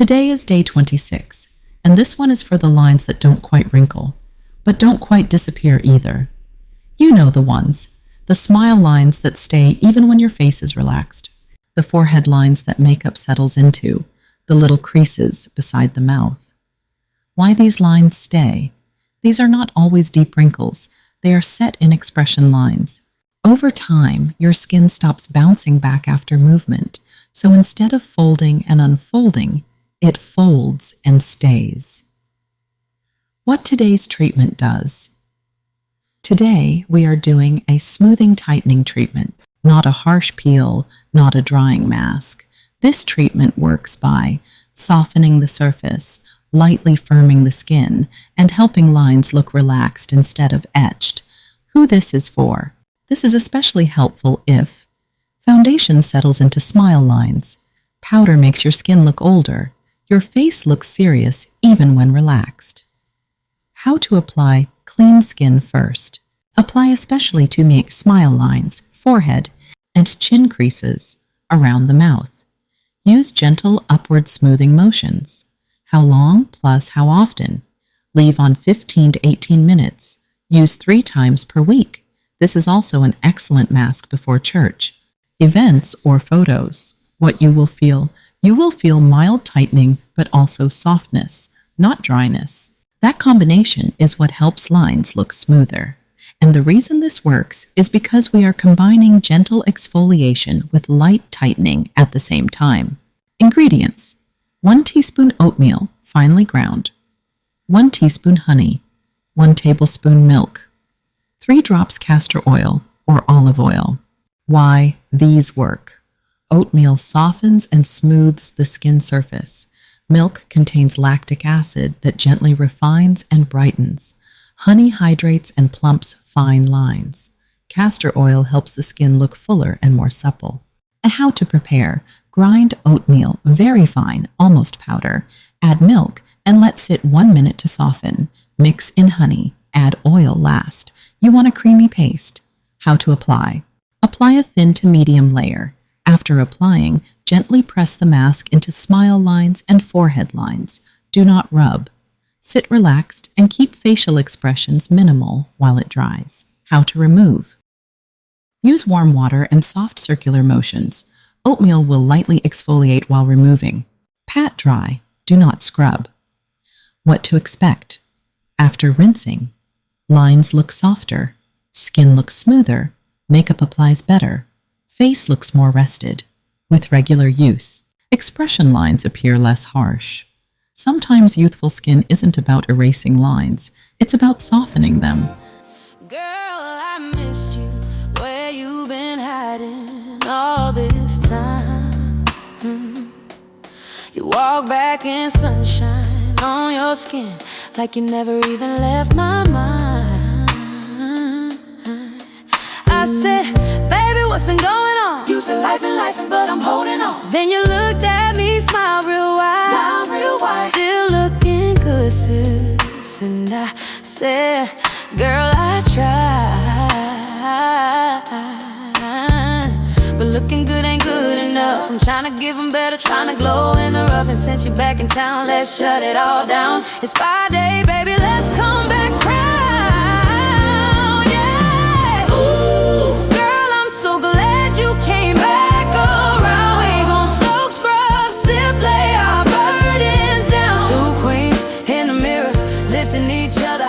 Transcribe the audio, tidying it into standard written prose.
Today is day 26, and this one is for the lines that don't quite wrinkle, but don't quite disappear either. You know the ones, the smile lines that stay even when your face is relaxed, the forehead lines that makeup settles into, the little creases beside the mouth. Why these lines stay? These are not always deep wrinkles. They are set in expression lines. Over time, your skin stops bouncing back after movement, so instead of folding and unfolding, it folds and stays. What today's treatment does. Today, we are doing a smoothing tightening treatment, not a harsh peel, not a drying mask. This treatment works by softening the surface, lightly firming the skin, and helping lines look relaxed instead of etched. Who this is for? This is especially helpful if foundation settles into smile lines, powder makes your skin look older, your face looks serious even when relaxed. How to apply clean skin first. Apply especially to make smile lines, forehead, and chin creases around the mouth. Use gentle upward smoothing motions. How long plus how often? Leave on 15 to 18 minutes. Use 3 times per week. This is also an excellent mask before church, events, or photos. What you will feel? You will feel mild tightening, but also softness, not dryness. That combination is what helps lines look smoother. And the reason this works is because we are combining gentle exfoliation with light tightening at the same time. Ingredients: 1 teaspoon oatmeal, finely ground, 1 teaspoon honey, 1 tablespoon milk, 3 drops castor oil or olive oil. Why these work? Oatmeal softens and smooths the skin surface. Milk contains lactic acid that gently refines and brightens. Honey hydrates and plumps fine lines. Castor oil helps the skin look fuller and more supple. And how to prepare. Grind oatmeal very fine, almost powder. Add milk and let sit 1 minute to soften. Mix in honey. Add oil last. You want a creamy paste. How to apply. Apply a thin to medium layer. After applying, gently press the mask into smile lines and forehead lines. Do not rub. Sit relaxed and keep facial expressions minimal while it dries. How to remove. Use warm water and soft circular motions. Oatmeal will lightly exfoliate while removing. Pat dry. Do not scrub. What to expect. After rinsing, lines look softer, skin looks smoother, makeup applies better, face looks more rested. With regular use, expression lines appear less harsh. Sometimes youthful skin isn't about erasing lines, it's about softening them. Girl, I missed you. Where you been hiding all this time? You walk back in sunshine on your skin like you never even left my mind. I said, baby, what's been going on? You said life and but I'm holding on. Then you looked at me, smiled real wide, still looking good, sis. And I said, girl, I tried, but looking good ain't good enough. I'm trying to give them better, trying to glow in the rough. And since you're back in town, let's shut it all down. It's Friday, baby, let's come back round, yeah. Ooh, girl, I'm so glad you came back around. We gon' soak, scrub, sip, lay our burdens down. Two queens in the mirror, lifting each other